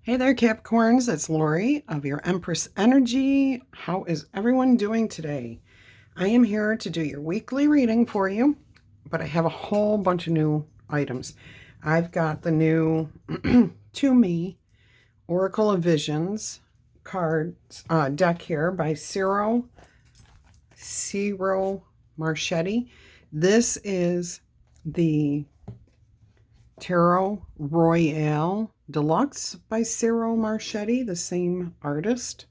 Hey there, Capricorns. It's Laurie of your Empress Energy. How is everyone doing today? I am here to do your weekly reading for you, but I have a whole bunch of new items. I've got the new To Me Oracle of Visions cards deck here by Ciro Marchetti. This is the Tarot Royale Deluxe by Ciro Marchetti, the same artist.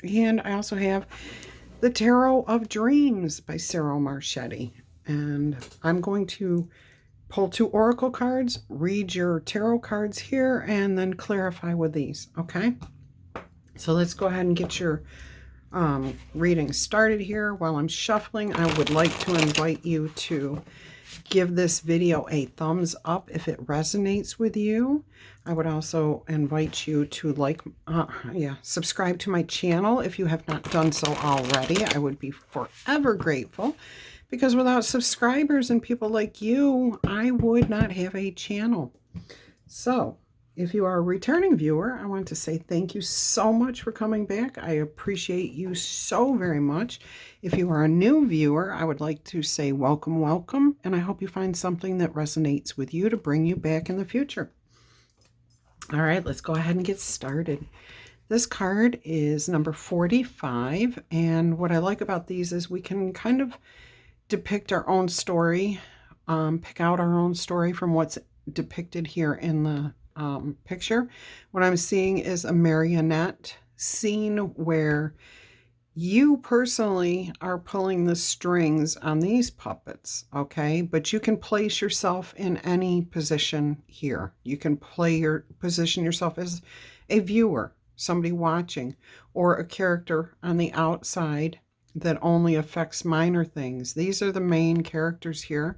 And I also have the Tarot of Dreams by Ciro Marchetti. And I'm going to pull two oracle cards, read your tarot cards here, and then clarify with these, okay? So let's go ahead and get your reading started here. While I'm shuffling, I would like to invite you to give this video a thumbs up if it resonates with you. I would also invite you to subscribe to my channel if you have not done so already. I would be forever grateful, because without subscribers and people like you, I would not have a channel. So if you are a returning viewer, I want to say thank you so much for coming back. I appreciate you so very much. If you are a new viewer, I would like to say welcome, welcome, and I hope you find something that resonates with you to bring you back in the future. All right, let's go ahead and get started. This card is number 45, and what I like about these is we can kind of depict our own story, pick out our own story from what's depicted here in the picture. What I'm seeing is a marionette scene where you personally are pulling the strings on these puppets, okay? But you can place yourself in any position here. You can position yourself as a viewer, somebody watching, or a character on the outside that only affects minor things. These are the main characters here,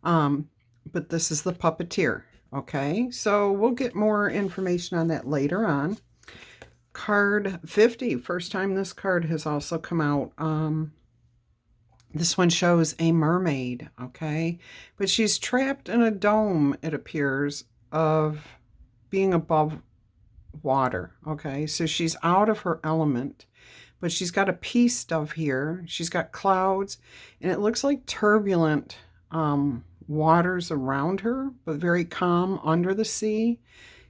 but this is the puppeteer. Okay, so we'll get more information on that later on. Card 50, first time this card has also come out. This one shows a mermaid, okay? But she's trapped in a dome, it appears, of being above water, okay? So she's out of her element, but she's got a peace stuff here. She's got clouds, and it looks like turbulent waters around her, but very calm under the sea.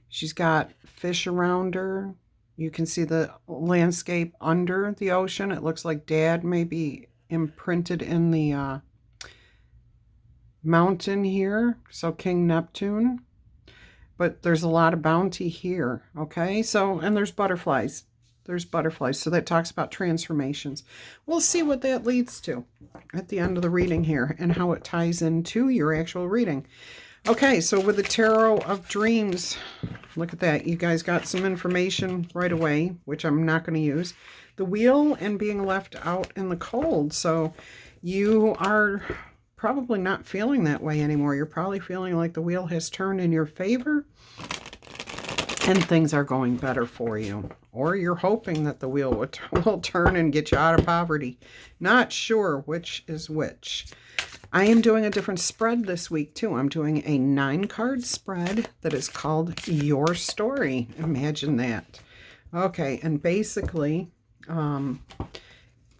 She's got fish around her. You can see the landscape under the ocean. It looks like Dad may be imprinted in the mountain here, so King Neptune. But there's a lot of bounty here, okay? So, and there's butterflies. There's butterflies, so that talks about transformations. We'll see what that leads to at the end of the reading here and how it ties into your actual reading. Okay, so with the Tarot of Dreams, look at that. You guys got some information right away, which I'm not going to use. The wheel and being left out in the cold. So you are probably not feeling that way anymore. You're probably feeling like the wheel has turned in your favor and things are going better for you. Or you're hoping that the wheel will turn and get you out of poverty. Not sure which is which. I am doing a different spread this week too. I'm doing a 9-card spread that is called Your Story. Imagine that. Okay, and basically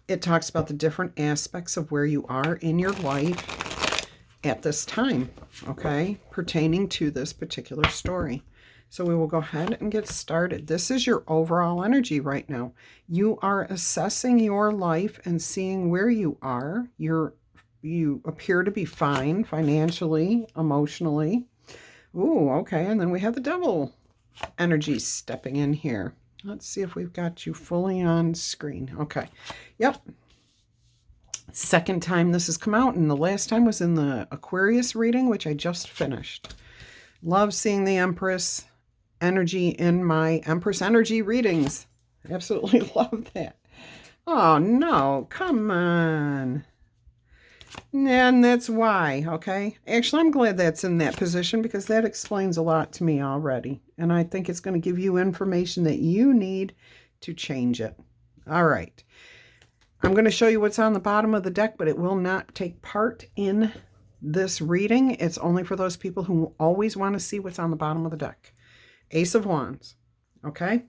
it talks about the different aspects of where you are in your life at this time, okay, pertaining to this particular story. So we will go ahead and get started. This is your overall energy right now. You are assessing your life and seeing where you are. You appear to be fine financially, emotionally. Ooh, okay. And then we have the Devil energy stepping in here. Let's see if we've got you fully on screen. Okay. Yep. Second time this has come out, and the last time was in the Aquarius reading, which I just finished. Love seeing the Empress energy in my Empress energy readings. Absolutely love that. Oh, no. Come on. And that's why, okay? Actually, I'm glad that's in that position because that explains a lot to me already. And I think it's going to give you information that you need to change it. All right. I'm going to show you what's on the bottom of the deck, but it will not take part in this reading. It's only for those people who always want to see what's on the bottom of the deck. Ace of Wands. Okay?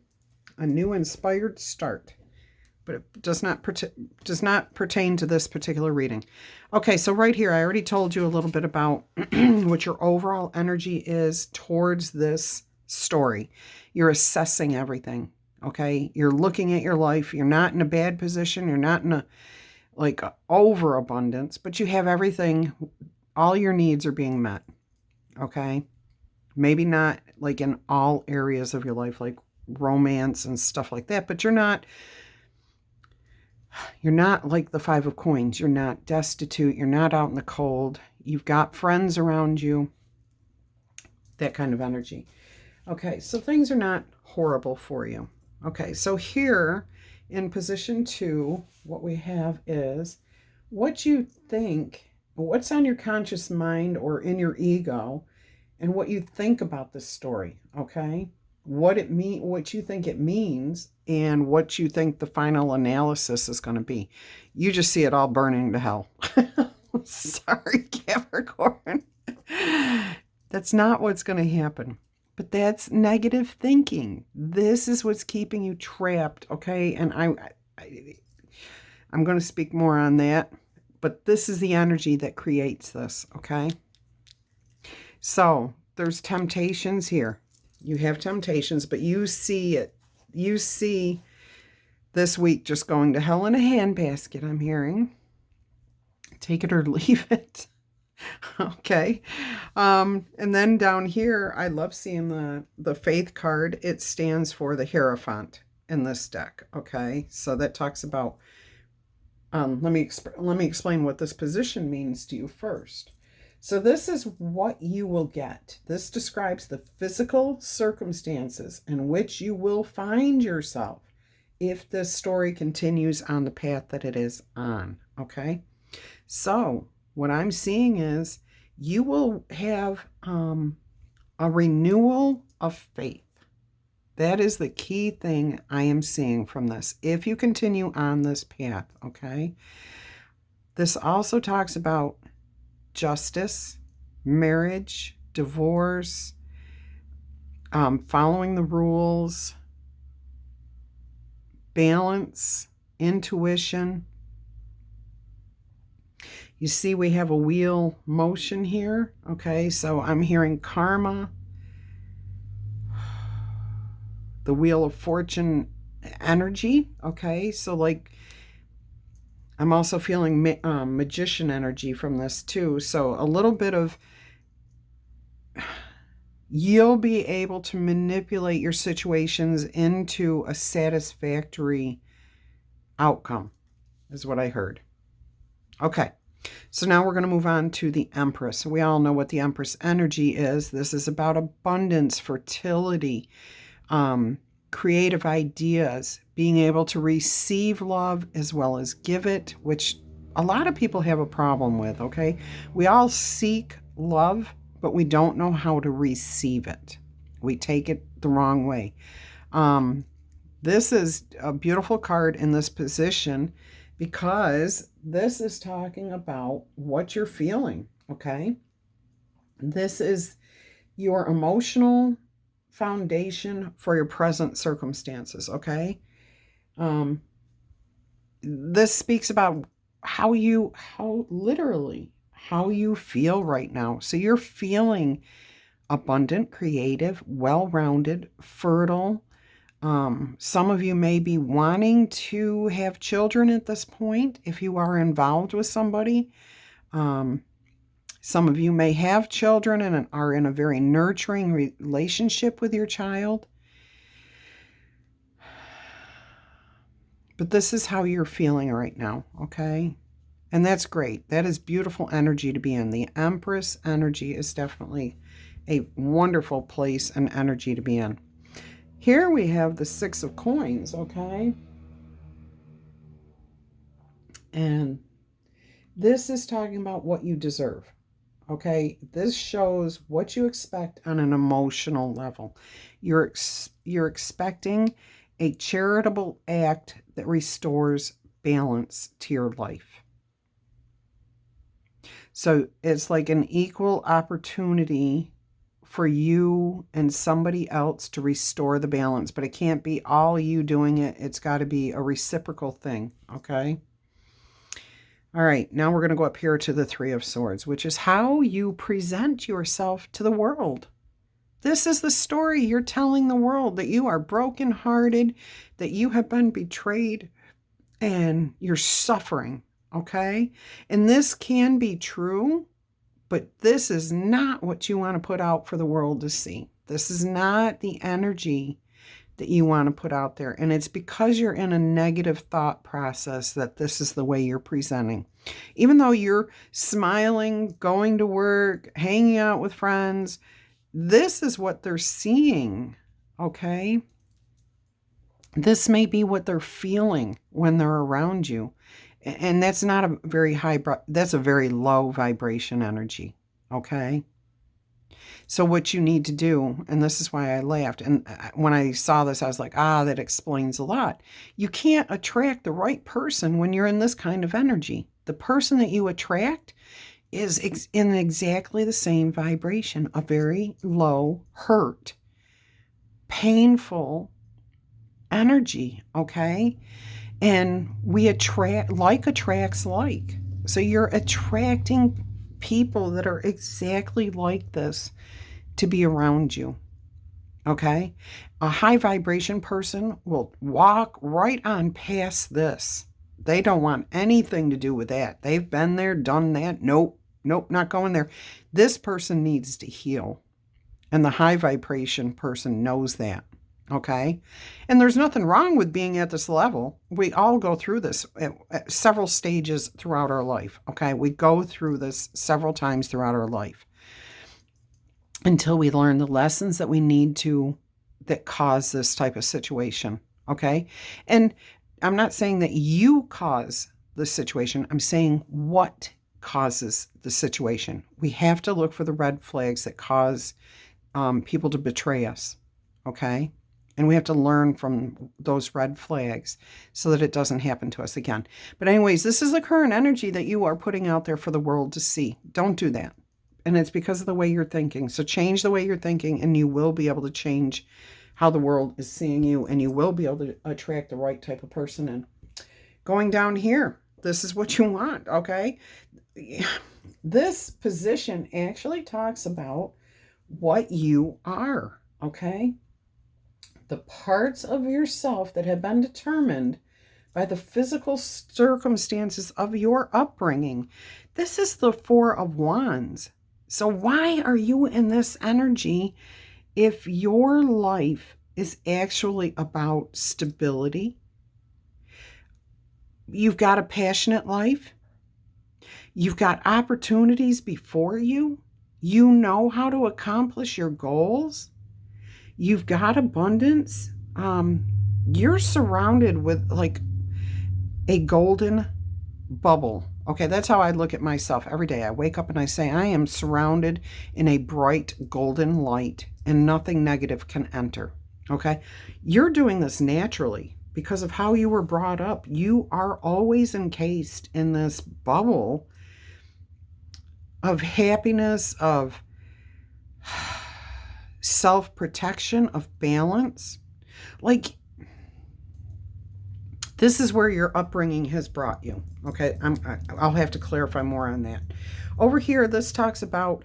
A new inspired start. But it does not pertain to this particular reading. Okay, so right here, I already told you a little bit about what your overall energy is towards this story. You're assessing everything, okay? You're looking at your life. You're not in a bad position. You're not in a, like, overabundance, but you have everything. All your needs are being met, okay? Maybe not, like, in all areas of your life, like romance and stuff like that, but you're not like the Five of Coins. You're not destitute. You're not out in the cold. You've got friends around you. That kind of energy. Okay, so things are not horrible for you. Okay, so here in position 2, what we have is what you think, what's on your conscious mind or in your ego, and what you think about this story, okay? What you think it means, and what you think the final analysis is going to be. You just see it all burning to hell. Sorry, Capricorn. That's not what's going to happen. But that's negative thinking. This is what's keeping you trapped, okay? And I'm going to speak more on that. But this is the energy that creates this, okay? So there's temptations here. You have temptations, but you see it. You see this week just going to hell in a handbasket, I'm hearing. Take it or leave it. Okay. And then down here, I love seeing the Faith card. It stands for the Hierophant in this deck. Okay. So that talks about, let me explain what this position means to you first. So this is what you will get. This describes the physical circumstances in which you will find yourself if this story continues on the path that it is on. Okay. So what I'm seeing is you will have a renewal of faith. That is the key thing I am seeing from this, if you continue on this path, okay? This also talks about justice, marriage, divorce, following the rules, balance, intuition. You see we have a wheel motion here, okay? So I'm hearing karma, the wheel of fortune energy, okay? So like I'm also feeling magician energy from this too. So a little bit of, you'll be able to manipulate your situations into a satisfactory outcome, is what I heard. Okay, so now we're going to move on to the Empress. We all know what the Empress energy is. This is about abundance, fertility, creative ideas, being able to receive love as well as give it, which a lot of people have a problem with, okay? We all seek love, but we don't know how to receive it. We take it the wrong way. This is a beautiful card in this position because this is talking about what you're feeling, okay? This is your emotional foundation for your present circumstances, okay? This speaks about how you feel right now. So you're feeling abundant, creative, well-rounded, fertile. Some of you may be wanting to have children at this point if you are involved with somebody. Some of you may have children and are in a very nurturing relationship with your child. But this is how you're feeling right now, okay? And that's great. That is beautiful energy to be in. The Empress energy is definitely a wonderful place and energy to be in. Here we have the Six of Coins, okay? And this is talking about what you deserve, okay? This shows what you expect on an emotional level. You're expecting a charitable act that restores balance to your life. So it's like an equal opportunity for you and somebody else to restore the balance, but it can't be all you doing it. It's got to be a reciprocal thing, okay? All right, now we're going to go up here to the Three of Swords, which is how you present yourself to the world. This is the story you're telling the world, that you are brokenhearted, that you have been betrayed, and you're suffering, okay? And this can be true, but this is not what you want to put out for the world to see. This is not the energy that you want to put out there. And it's because you're in a negative thought process that this is the way you're presenting. Even though you're smiling, going to work, hanging out with friends, this is what they're seeing, okay? This may be what they're feeling when they're around you. And that's not a very high, that's a very low vibration energy, okay? So what you need to do, and this is why I laughed, and when I saw this, I was like, that explains a lot. You can't attract the right person when you're in this kind of energy. The person that you attract is in exactly the same vibration, a very low, hurt, painful energy, okay? And we attract, like attracts like. So you're attracting people that are exactly like this to be around you, okay? A high vibration person will walk right on past this. They don't want anything to do with that. They've been there, done that. Nope, not going there. This person needs to heal. And the high vibration person knows that, okay? And there's nothing wrong with being at this level. We all go through this at several stages throughout our life, okay? We go through this several times throughout our life until we learn the lessons that we need to, that cause this type of situation, okay? And I'm not saying that you cause the situation. I'm saying what causes the situation. We have to look for the red flags that cause people to betray us, okay? And we have to learn from those red flags so that it doesn't happen to us again. But anyways, this is the current energy that you are putting out there for the world to see. Don't do that. And it's because of the way you're thinking. So change the way you're thinking, and you will be able to change how the world is seeing you, and you will be able to attract the right type of person in. Going down here, this is what you want, okay? This position actually talks about what you are, okay? The parts of yourself that have been determined by the physical circumstances of your upbringing. This is the Four of Wands. So why are you in this energy if your life is actually about stability? You've got a passionate life. You've got opportunities before you. You know how to accomplish your goals. You've got abundance. You're surrounded with like a golden bubble. Okay, that's how I look at myself every day. I wake up and I say, I am surrounded in a bright golden light, and nothing negative can enter. Okay, you're doing this naturally because of how you were brought up. You are always encased in this bubble of happiness, of self-protection, of balance. Like, this is where your upbringing has brought you. Okay, I'll have to clarify more on that. Over here, this talks about,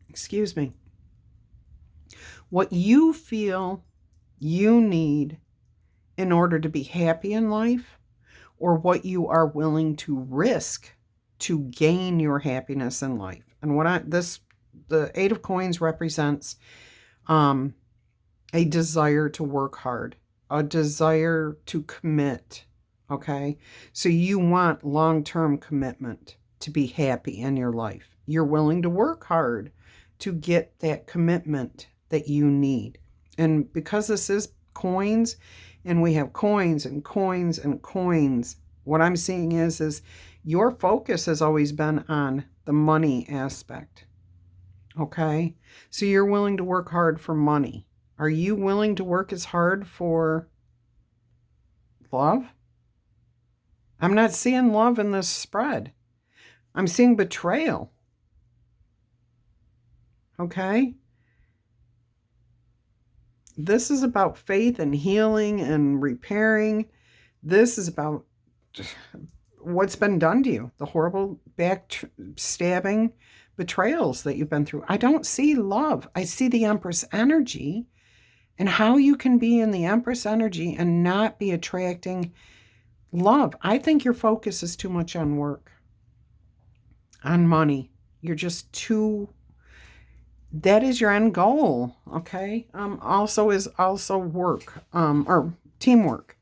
excuse me, what you feel you need in order to be happy in life, or what you are willing to risk to gain your happiness in life. And the Eight of Coins represents a desire to work hard, a desire to commit, okay? So you want long-term commitment to be happy in your life. You're willing to work hard to get that commitment that you need. And because this is coins, and we have coins and coins and coins, what I'm seeing is your focus has always been on the money aspect, okay? So you're willing to work hard for money. Are you willing to work as hard for love? I'm not seeing love in this spread. I'm seeing betrayal. okay? This is about faith and healing and repairing. This is about what's been done to you, the horrible backstabbing betrayals that you've been through. I don't see love. I see the Empress energy and how you can be in the Empress energy and not be attracting love. I think your focus is too much on work, on money. You're just too, that is your end goal, okay? Also is also work, or teamwork.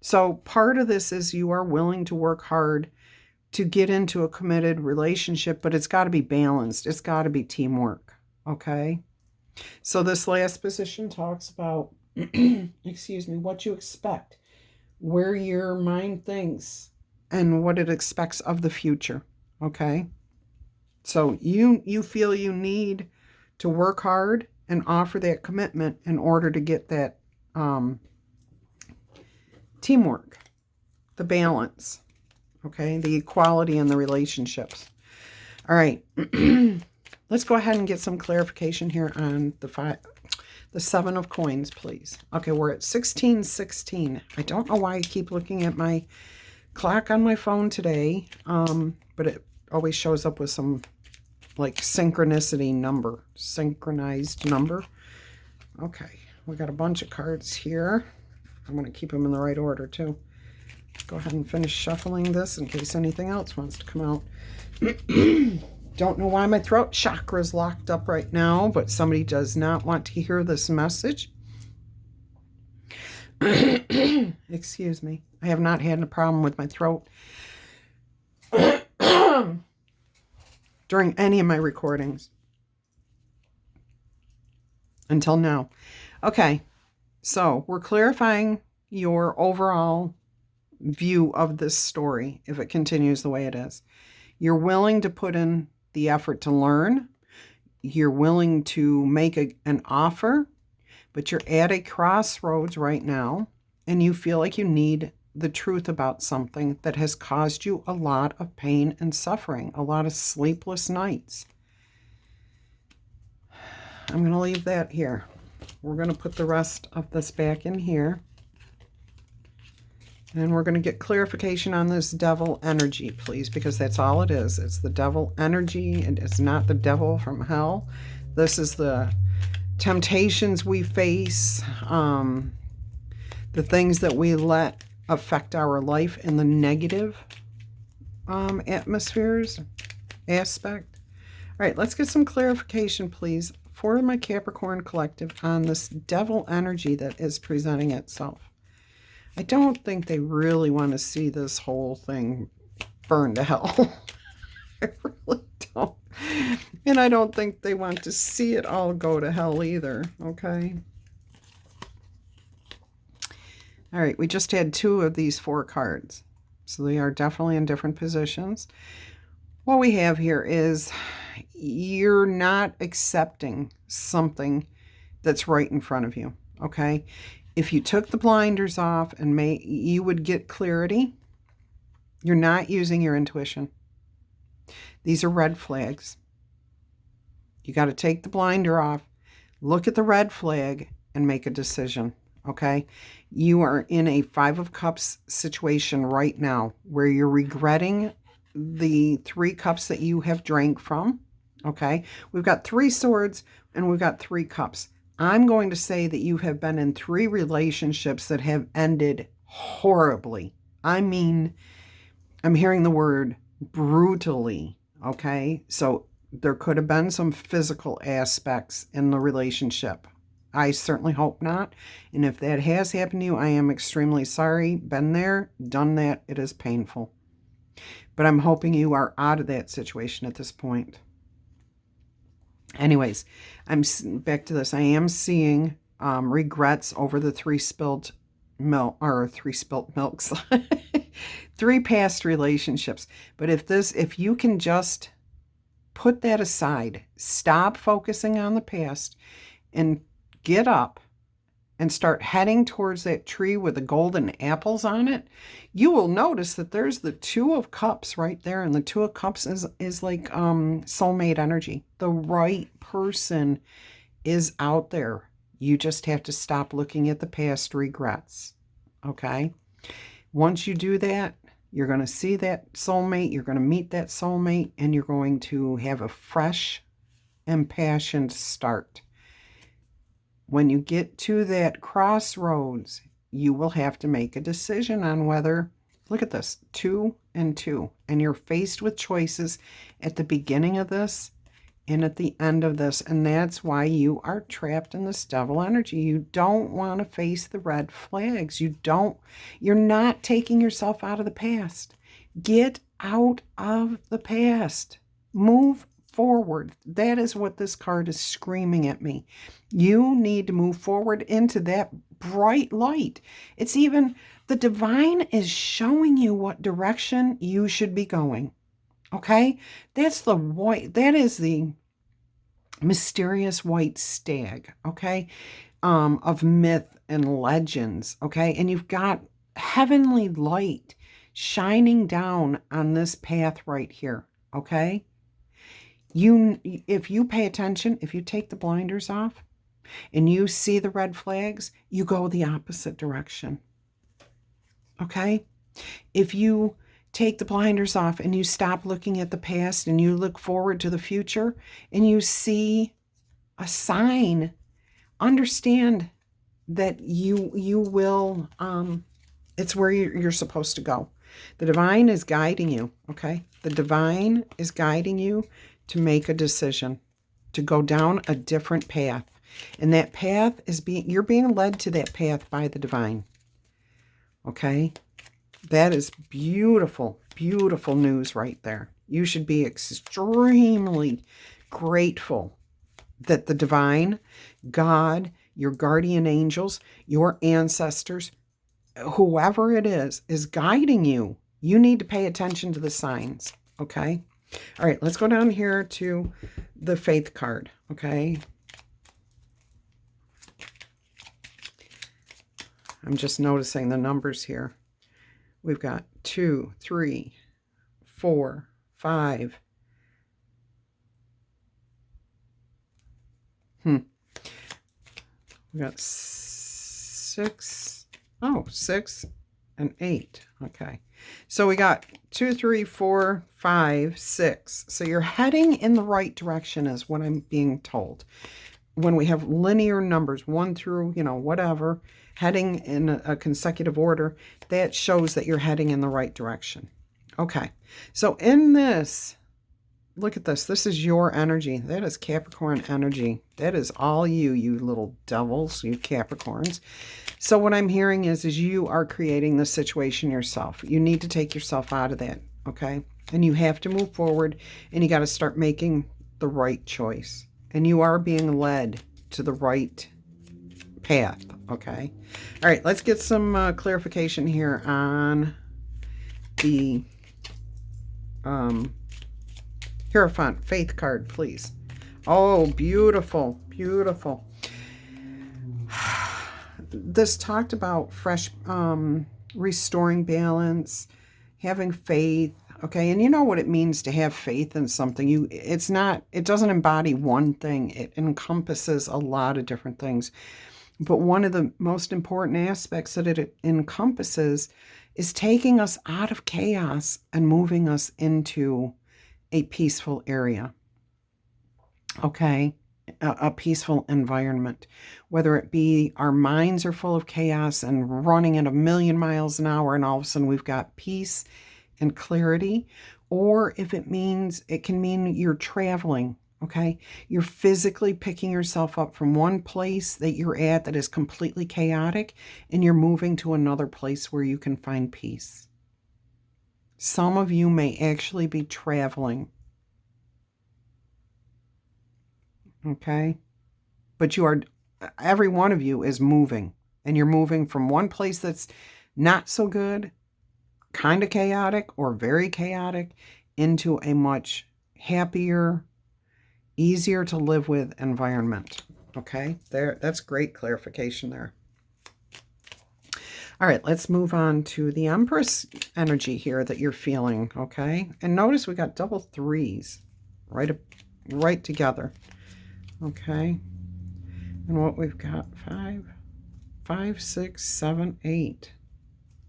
So part of this is you are willing to work hard to get into a committed relationship, but it's got to be balanced. It's got to be teamwork, okay? So this last position talks about, excuse me, what you expect, where your mind thinks, and what it expects of the future, okay? So you feel you need to work hard and offer that commitment in order to get that teamwork, the balance, okay, the equality in the relationships. All right, let's go ahead and get some clarification here on the 7 of coins, please. Okay, we're at 1616. I don't know why I keep looking at my clock on my phone today, but it always shows up with some like synchronized number. Okay, we got a bunch of cards here. I'm going to keep them in the right order too. Go ahead and finish shuffling this in case anything else wants to come out. Don't know why my throat chakra is locked up right now, but somebody does not want to hear this message. Excuse me. I have not had a problem with my throat during any of my recordings until now. Okay, so we're clarifying your overall view of this story if it continues the way it is. You're willing to put in the effort to learn. You're willing to make an offer, but you're at a crossroads right now, and you feel like you need the truth about something that has caused you a lot of pain and suffering, a lot of sleepless nights. I'm going to leave that here. We're going to put the rest of this back in here. And we're going to get clarification on this devil energy, please, because that's all it is. It's the devil energy, and it's not the devil from hell. This is the temptations we face, the things that we let affect our life in the negative aspect. All right, let's get some clarification, please, for my Capricorn collective on this devil energy that is presenting itself. I don't think they really want to see this whole thing burn to hell. I really don't. And I don't think they want to see it all go to hell either, okay? All right, we just had 2 of these 4 cards. So they are definitely in different positions. What we have here is you're not accepting something that's right in front of you, okay? If you took the blinders off and you would get clarity. You're not using your intuition. These are red flags. You got to take the blinder off, look at the red flag, and make a decision, okay? You are in a 5 of Cups situation right now where you're regretting the 3 cups that you have drank from, okay? We've got 3 swords and we've got 3 cups. I'm going to say that you have been in 3 relationships that have ended horribly. I mean, I'm hearing the word brutally, okay? So there could have been some physical aspects in the relationship. I certainly hope not. And if that has happened to you, I am extremely sorry. Been there, done that. It is painful. But I'm hoping you are out of that situation at this point. Anyways, I'm back to this. I am seeing regrets over the 3 spilled milk, or 3 spilt milks, 3 past relationships. But if you can just put that aside, stop focusing on the past, and get up and start heading towards that tree with the golden apples on it, you will notice that there's the Two of Cups right there. And the Two of Cups is like soulmate energy. The right person is out there. You just have to stop looking at the past regrets. Okay? Once you do that, you're going to see that soulmate. You're going to meet that soulmate, and you're going to have a fresh, impassioned start. When you get to that crossroads, you will have to make a decision on whether, look at this, 2 and 2. And you're faced with choices at the beginning of this and at the end of this. And that's why you are trapped in this devil energy. You don't want to face the red flags. You're not taking yourself out of the past. Get out of the past. Move forward. That is what this card is screaming at me. You need to move forward into that bright light. It's even, the divine is showing you what direction you should be going. Okay? That's the white, that is the mysterious white stag, okay? Of myth and legends, okay? And you've got heavenly light shining down on this path right here, okay? If you pay attention, if you take the blinders off and you see the red flags, you go the opposite direction. Okay? If you take the blinders off and you stop looking at the past and you look forward to the future and you see a sign, understand that you will, it's where you're supposed to go. The divine is guiding you, okay? The divine is guiding you to make a decision, to go down a different path. And that path is you're being led to that path by the divine. Okay? That is beautiful, beautiful news right there. You should be extremely grateful that the divine, God, your guardian angels, your ancestors, whoever it is guiding you. You need to pay attention to the signs, okay? All right, let's go down here to the Faith card, okay? I'm just noticing the numbers here. We've got 2, 3, 4, 5. We got 6. Oh, 6 and 8. Okay. So we got 2, 3, 4, 5, 6. So you're heading in the right direction is what I'm being told. When we have linear numbers, 1 through, whatever, heading in a consecutive order, that shows that you're heading in the right direction. Okay. So in this, look at this. This is your energy. That is Capricorn energy. That is all you little devils, you Capricorns. So what I'm hearing is you are creating the situation yourself. You need to take yourself out of that, okay? And you have to move forward, and you got to start making the right choice. And you are being led to the right path, okay? All right, let's get some clarification here on the Hierophant Faith card, please. Oh, beautiful, beautiful. This talked about fresh, restoring balance, having faith, okay? And you know what it means to have faith in something. It doesn't embody one thing. It encompasses a lot of different things. But one of the most important aspects that it encompasses is taking us out of chaos and moving us into a peaceful area, okay? A peaceful environment, whether it be our minds are full of chaos and running at 1,000,000 miles an hour and all of a sudden we've got peace and clarity, or if it can mean you're traveling, okay? You're physically picking yourself up from one place that you're at that is completely chaotic and you're moving to another place where you can find peace. Some of you may actually be traveling. Okay? But every one of you is moving. And you're moving from one place that's not so good, kind of chaotic, or very chaotic, into a much happier, easier to live with environment. Okay? That's great clarification there. All right, let's move on to the Empress energy here that you're feeling, okay? And notice we got double threes right together, okay? And what we've got, 5, 6, 7, 8.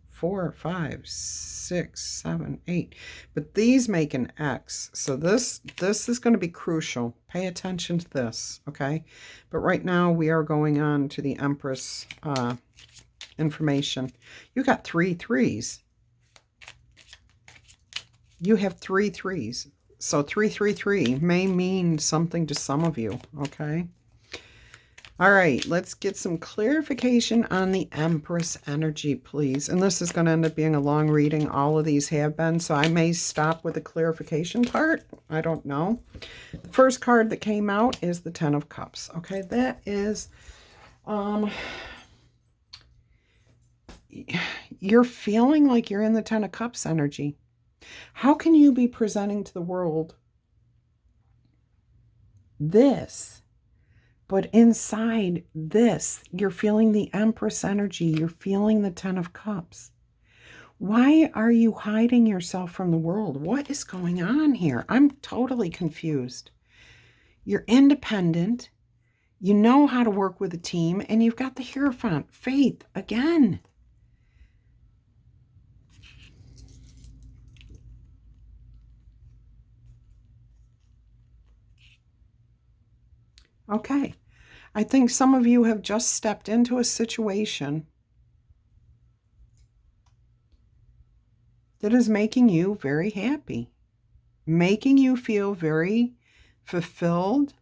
4, 5, 6, 7, 8. But these make an X. So this is going to be crucial. Pay attention to this, okay? But right now we are going on to the Empress information. You got 3 threes. You have 3 threes. So 333 may mean something to some of you, okay? All right, let's get some clarification on the Empress energy, please. And this is going to end up being a long reading. All of these have been, so I may stop with the clarification part. I don't know. The first card that came out is the Ten of Cups. Okay, that is, you're feeling like you're in the Ten of Cups energy. How can you be presenting to the world this? But inside this, you're feeling the Empress energy. You're feeling the Ten of Cups. Why are you hiding yourself from the world? What is going on here? I'm totally confused. You're independent. You know how to work with a team. And you've got the Hierophant, faith, again. Okay. I think some of you have just stepped into a situation that is making you very happy, making you feel very fulfilled,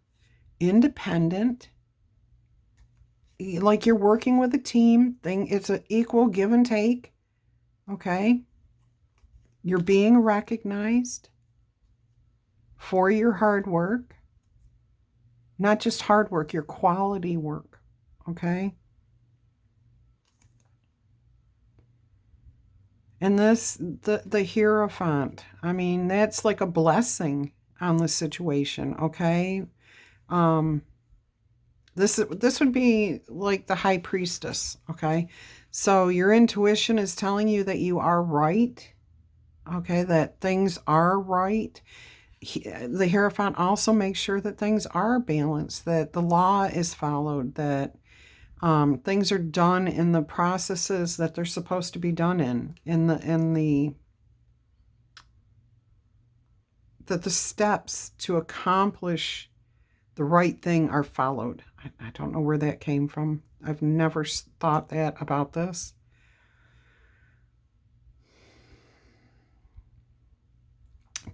independent, like you're working with a team thing. It's an equal give and take, okay? You're being recognized for your hard work. Not just hard work, your quality work, okay? And this, the Hierophant, I mean, that's like a blessing on the situation, okay? This would be like the High Priestess, okay? So your intuition is telling you that you are right, okay? That things are right. The Hierophant also makes sure that things are balanced, that the law is followed, that things are done in the processes that they're supposed to be done that the steps to accomplish the right thing are followed. I don't know where that came from. I've never thought that about this.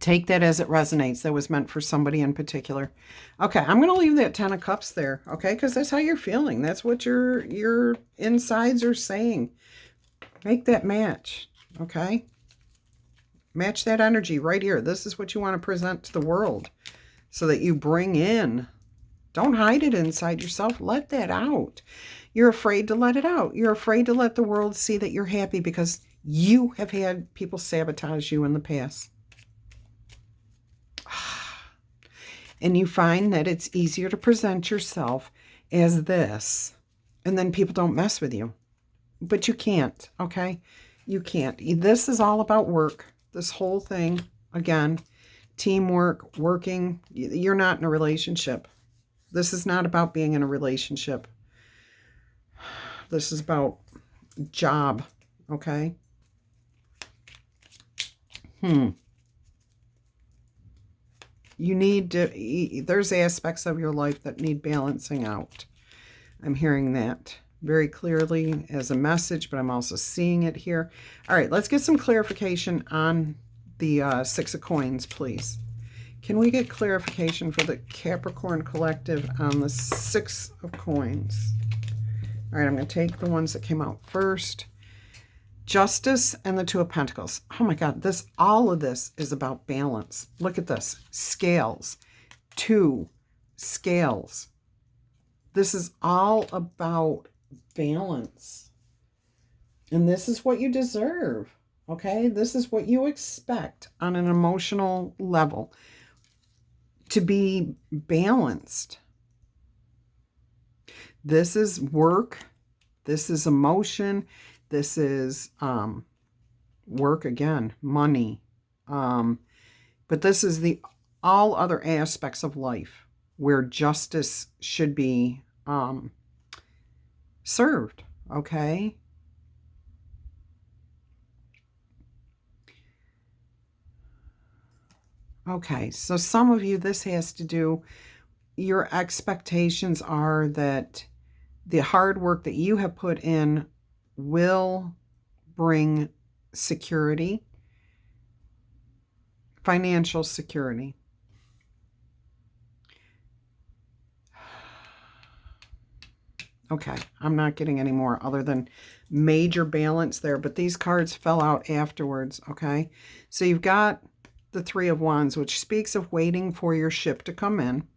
Take that as it resonates. That was meant for somebody in particular. Okay, I'm going to leave that 10 of Cups there, okay? Because that's how you're feeling. That's what your insides are saying. Make that match, okay? Match that energy right here. This is what you want to present to the world so that you bring in. Don't hide it inside yourself. Let that out. You're afraid to let it out. You're afraid to let the world see that you're happy because you have had people sabotage you in the past. And you find that it's easier to present yourself as this, and then people don't mess with you. But you can't, okay? You can't. This is all about work. This whole thing, again, teamwork, working. You're not in a relationship. This is not about being in a relationship. This is about job, okay? You need to, there's aspects of your life that need balancing out. I'm hearing that very clearly as a message, but I'm also seeing it here. All right, let's get some clarification on the Six of Coins, please. Can we get clarification for the Capricorn Collective on the Six of Coins? All right, I'm going to take the ones that came out first. Justice and the Two of Pentacles. Oh my God, all of this is about balance. Look at this. Scales. 2 scales. This is all about balance. And this is what you deserve. Okay? This is what you expect on an emotional level. To be balanced. This is work. This is emotion. This is work again, money. But this is the all other aspects of life where justice should be served, okay? Okay, so some of you, this has to do, your expectations are that the hard work that you have put in will bring security, financial security. Okay, I'm not getting any more other than major balance there, but these cards fell out afterwards, okay? So you've got the Three of Wands, which speaks of waiting for your ship to come in.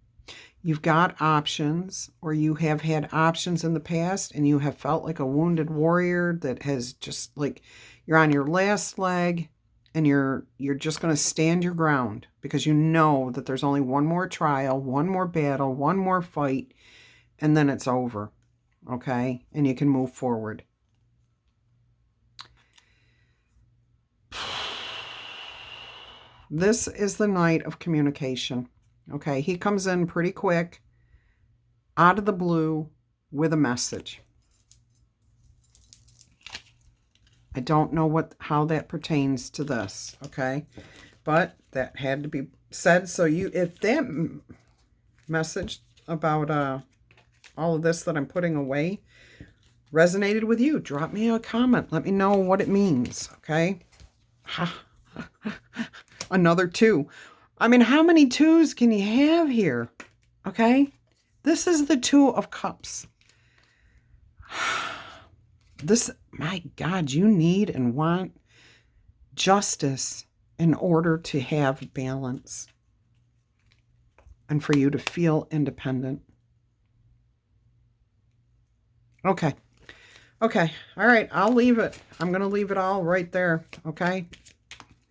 You've got options, or you have had options in the past, and you have felt like a wounded warrior that has just like, you're on your last leg, and you're just going to stand your ground because you know that there's only one more trial, one more battle, one more fight, and then it's over. Okay, and you can move forward. This is the Knight of Communication. Okay, he comes in pretty quick, out of the blue, with a message. I don't know how that pertains to this, okay? But that had to be said. So if that message about all of this that I'm putting away resonated with you, drop me a comment. Let me know what it means, okay? Another 2. I mean, how many 2s can you have here? Okay? This is the 2 of Cups. This, my God, you need and want justice in order to have balance and for you to feel independent. Okay. Okay. All right. I'll leave it. I'm going to leave it all right there. Okay.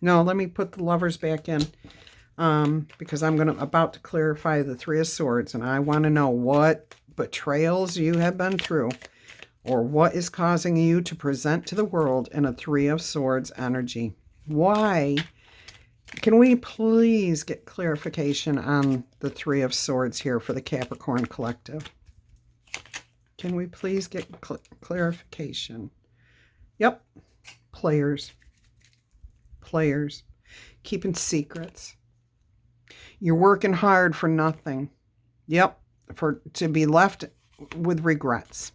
No, let me put the Lovers back in because I'm about to clarify the Three of Swords, and I want to know what betrayals you have been through or what is causing you to present to the world in a Three of Swords energy. Why? Can we please get clarification on the Three of Swords here for the Capricorn collective? Can we please get clarification? Yep. Players. Keeping secrets. You're working hard for nothing. Yep. To be left with regrets.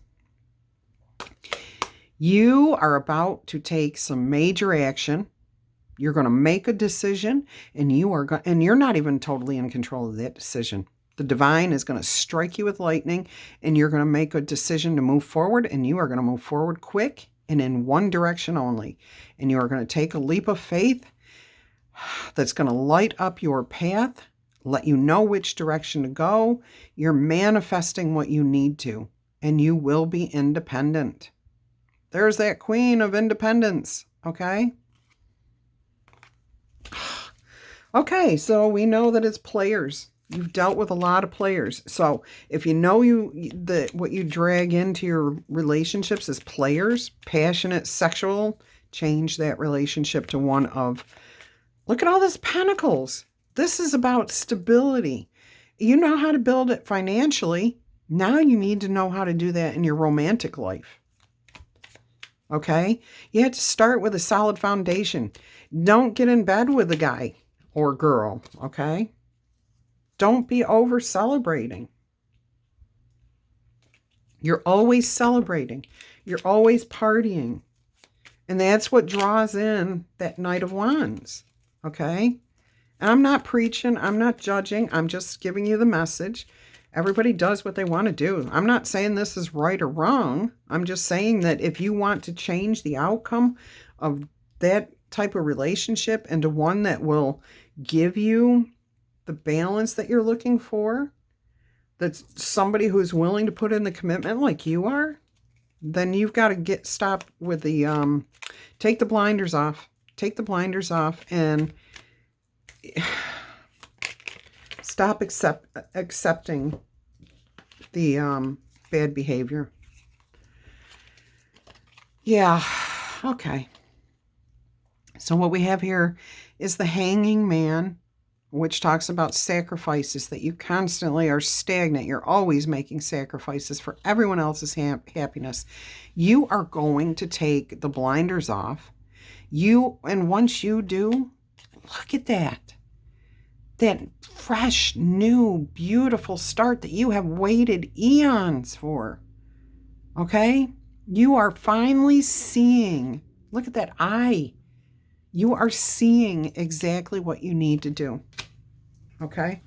You are about to take some major action. You're going to make a decision, and you're not even totally in control of that decision. The divine is going to strike you with lightning, and you're going to make a decision to move forward, and you are going to move forward quick and in one direction only. And you are going to take a leap of faith that's going to light up your path, let you know which direction to go. You're manifesting what you need to, and you will be independent. There's that Queen of Independence, okay? Okay, so we know that it's players. You've dealt with a lot of players. So if you know what you drag into your relationships is players, passionate, sexual, change that relationship to one of, look at all this pentacles. This is about stability. You know how to build it financially. Now you need to know how to do that in your romantic life. Okay? You have to start with a solid foundation. Don't get in bed with a guy or girl, okay? Don't be over celebrating. You're always celebrating. You're always partying. And that's what draws in that Knight of Wands, okay? And I'm not preaching. I'm not judging. I'm just giving you the message. Everybody does what they want to do. I'm not saying this is right or wrong. I'm just saying that if you want to change the outcome of that type of relationship into one that will give you the balance that you're looking for, that's somebody who's willing to put in the commitment like you are, then you've got to stop with the, take the blinders off. Take the blinders off and stop accepting the bad behavior. Yeah. Okay. So what we have here is the Hanging Man, which talks about sacrifices, that you constantly are stagnant. You're always making sacrifices for everyone else's happiness. You are going to take the blinders off. And once you do, look at that. That fresh, new, beautiful start that you have waited eons for. Okay? You are finally seeing. Look at that eye. You are seeing exactly what you need to do. Okay?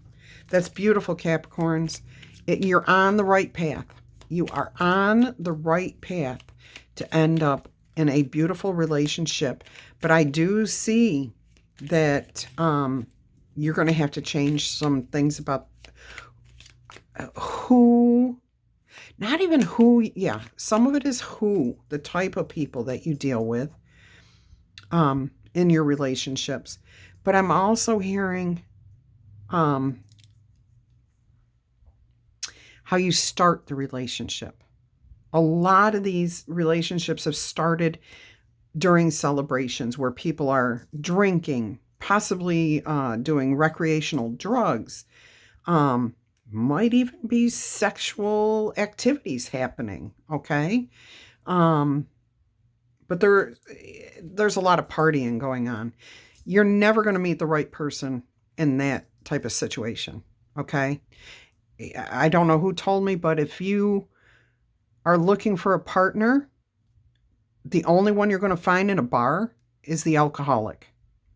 That's beautiful, Capricorns. You're on the right path. You are on the right path to end up in a beautiful relationship. But I do see that you're going to have to change some things about who, not even who, yeah, some of it is who, the type of people that you deal with in your relationships. But I'm also hearing how you start the relationship. A lot of these relationships have started during celebrations where people are drinking, possibly doing recreational drugs, might even be sexual activities happening, okay? But there's a lot of partying going on. You're never going to meet the right person in that type of situation, okay? I don't know who told me, but if you are looking for a partner, the only one you're going to find in a bar is the alcoholic.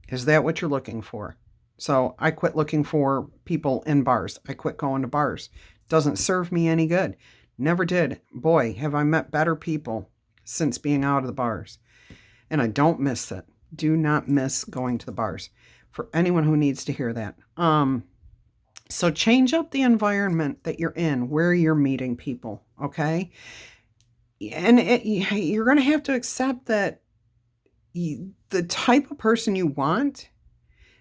Is that what you're looking for? So I quit looking for people in bars. I quit going to bars. Doesn't serve me any good. Never did. Boy, have I met better people since being out of the bars. And I don't miss it. Do not miss going to the bars. For anyone who needs to hear that. So change up the environment that you're in, where you're meeting people, okay? And you're going to have to accept that the type of person you want,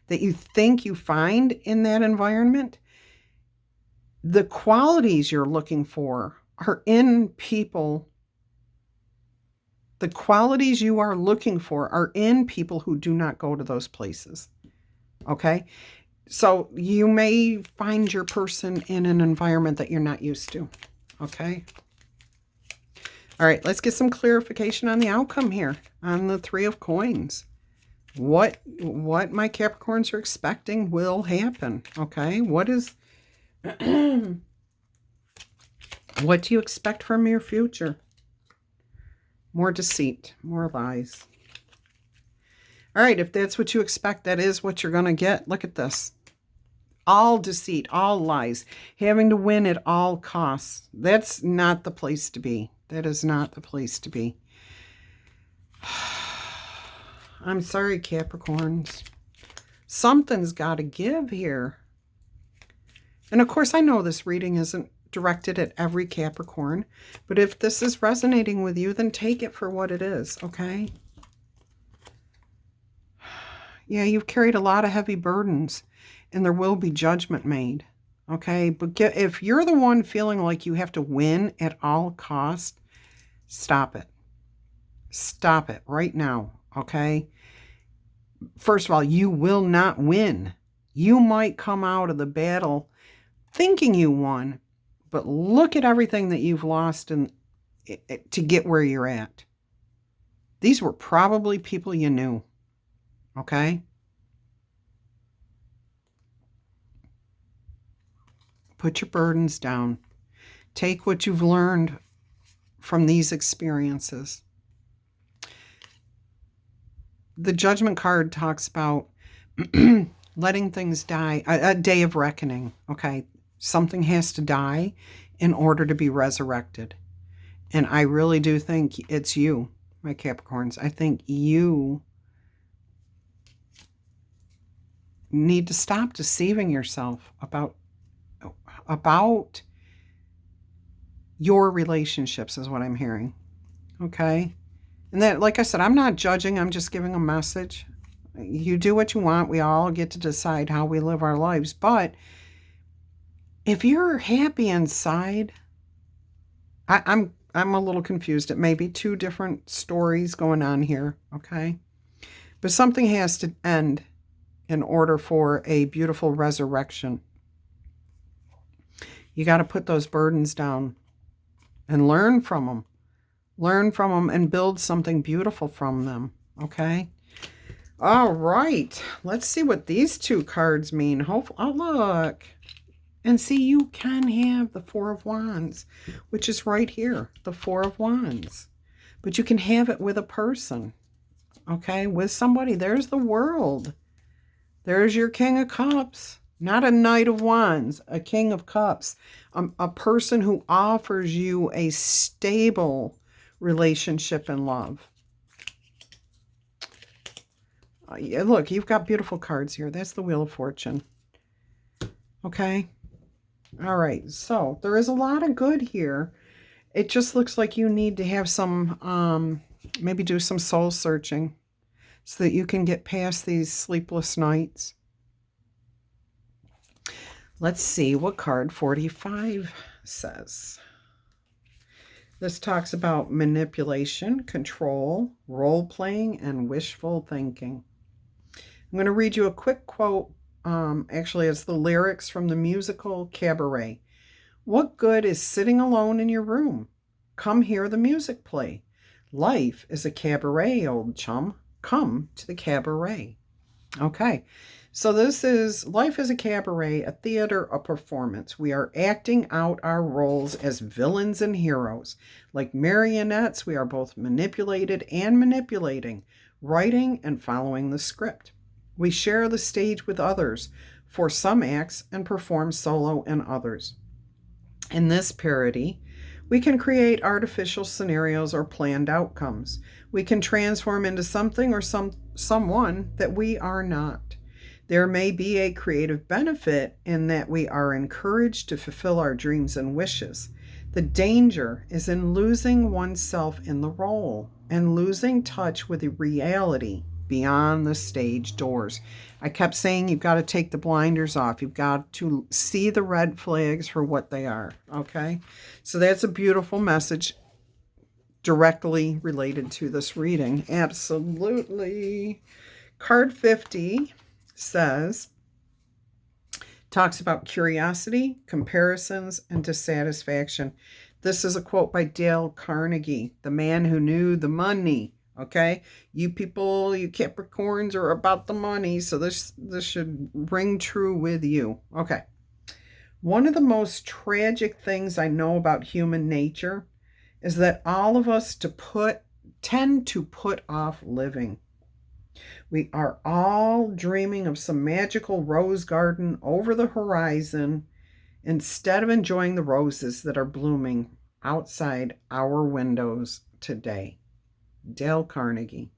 that you think you find in that environment, the qualities you're looking for are in people. The qualities you are looking for are in people who do not go to those places, okay? So you may find your person in an environment that you're not used to, okay? All right, let's get some clarification on the outcome here on the Three of Coins. What my Capricorns are expecting will happen, okay? What do you expect from your future? More deceit, more lies. All right, if that's what you expect, that is what you're going to get. Look at this. All deceit, all lies, having to win at all costs. That's not the place to be. That is not the place to be. I'm sorry, Capricorns. Something's got to give here. And of course, I know this reading isn't directed at every Capricorn, but if this is resonating with you, then take it for what it is, okay? Yeah, you've carried a lot of heavy burdens, and there will be judgment made, okay? But if you're the one feeling like you have to win at all costs, stop it. Stop it right now, okay? First of all, you will not win. You might come out of the battle thinking you won, but look at everything that you've lost to get where you're at. These were probably people you knew, okay? Put your burdens down. Take what you've learned from these experiences. The Judgment card talks about letting things die, a day of reckoning, okay? Something has to die in order to be resurrected. And I really do think it's you, my Capricorns. I think you need to stop deceiving yourself about your relationships is what I'm hearing, okay? And that, like I said, I'm not judging. I'm just giving a message. You do what you want. We all get to decide how we live our lives. But if you're happy inside, I'm I'm a little confused. It may be two different stories going on here, okay? But something has to end in order for a beautiful resurrection. You got to put those burdens down and learn from them. Learn from them and build something beautiful from them, okay? All right. Let's see what these two cards mean. Oh, look. And see, you can have the Four of Wands, which is right here, the Four of Wands. But you can have it with a person, okay? With somebody. There's the World. There's your King of Cups. Not a Knight of Wands, a King of Cups. A person who offers you a stable relationship and love. Yeah, look, you've got beautiful cards here. That's the Wheel of Fortune. Okay? All right, so there is a lot of good here. It just looks like you need to have some, maybe do some soul searching so that you can get past these sleepless nights. Let's see what card 45 says. This talks about manipulation, control, role-playing, and wishful thinking. I'm going to read you a quick quote. Actually, it's the lyrics from the musical Cabaret. What good is sitting alone in your room? Come hear the music play. Life is a cabaret, old chum. Come to the cabaret. Okay, so this is life is a cabaret, a theater, a performance. We are acting out our roles as villains and heroes. Like marionettes, we are both manipulated and manipulating, writing and following the script. We share the stage with others for some acts and perform solo in others. In this parody, we can create artificial scenarios or planned outcomes. We can transform into something or someone that we are not. There may be a creative benefit in that we are encouraged to fulfill our dreams and wishes. The danger is in losing oneself in the role and losing touch with the reality beyond the stage doors. I kept saying you've got to take the blinders off. You've got to see the red flags for what they are, okay? So that's a beautiful message directly related to this reading. Absolutely. Card 50 talks about curiosity, comparisons, and dissatisfaction. This is a quote by Dale Carnegie, the man who knew the money. Okay, you people, you Capricorns are about the money, so this should ring true with you. Okay, one of the most tragic things I know about human nature is that all of us tend to put off living. We are all dreaming of some magical rose garden over the horizon instead of enjoying the roses that are blooming outside our windows today. Dale Carnegie.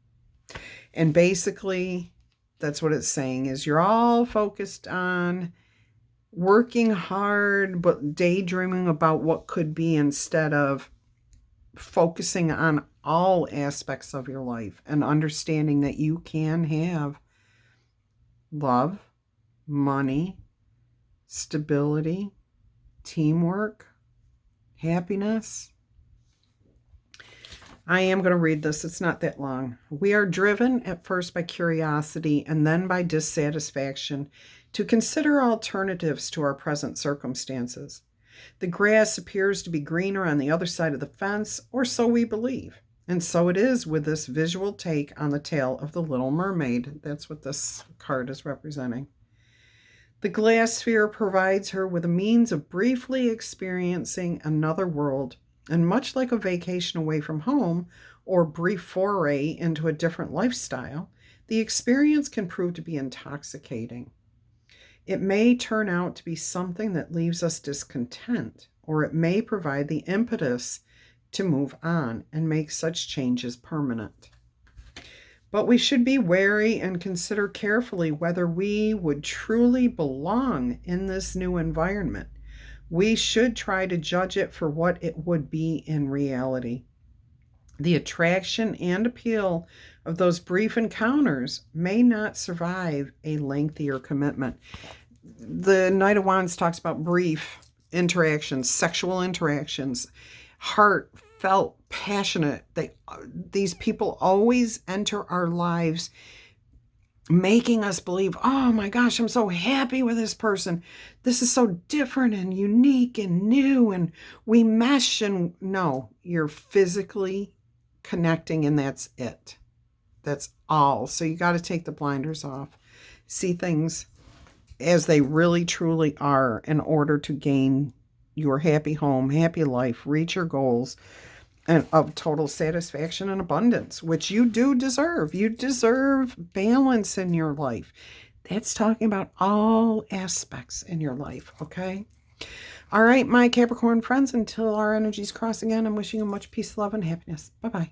And basically, that's what it's saying is you're all focused on working hard, but daydreaming about what could be instead of focusing on all aspects of your life and understanding that you can have love, money, stability, teamwork, happiness. I am going to read this. It's not that long. We are driven at first by curiosity and then by dissatisfaction to consider alternatives to our present circumstances. The grass appears to be greener on the other side of the fence, or so we believe. And so it is with this visual take on the tale of the Little Mermaid. That's what this card is representing. The glass sphere provides her with a means of briefly experiencing another world, and much like a vacation away from home or brief foray into a different lifestyle, the experience can prove to be intoxicating. It may turn out to be something that leaves us discontent, or it may provide the impetus to move on and make such changes permanent. But we should be wary and consider carefully whether we would truly belong in this new environment. We should try to judge it for what it would be in reality. The attraction and appeal of those brief encounters may not survive a lengthier commitment. The Knight of Wands talks about brief interactions, sexual interactions, heartfelt, passionate. These people always enter our lives making us believe, oh my gosh, I'm so happy with this person. This is so different and unique and new, and we mesh. And no, you're physically connecting, and that's it. That's all. So you got to take the blinders off. See things as they really truly are in order to gain your happy home, happy life, reach your goals, and of total satisfaction and abundance, which you do deserve. You deserve balance in your life. That's talking about all aspects in your life, okay? All right, my Capricorn friends, until our energies cross again, I'm wishing you much peace, love, and happiness. Bye-bye.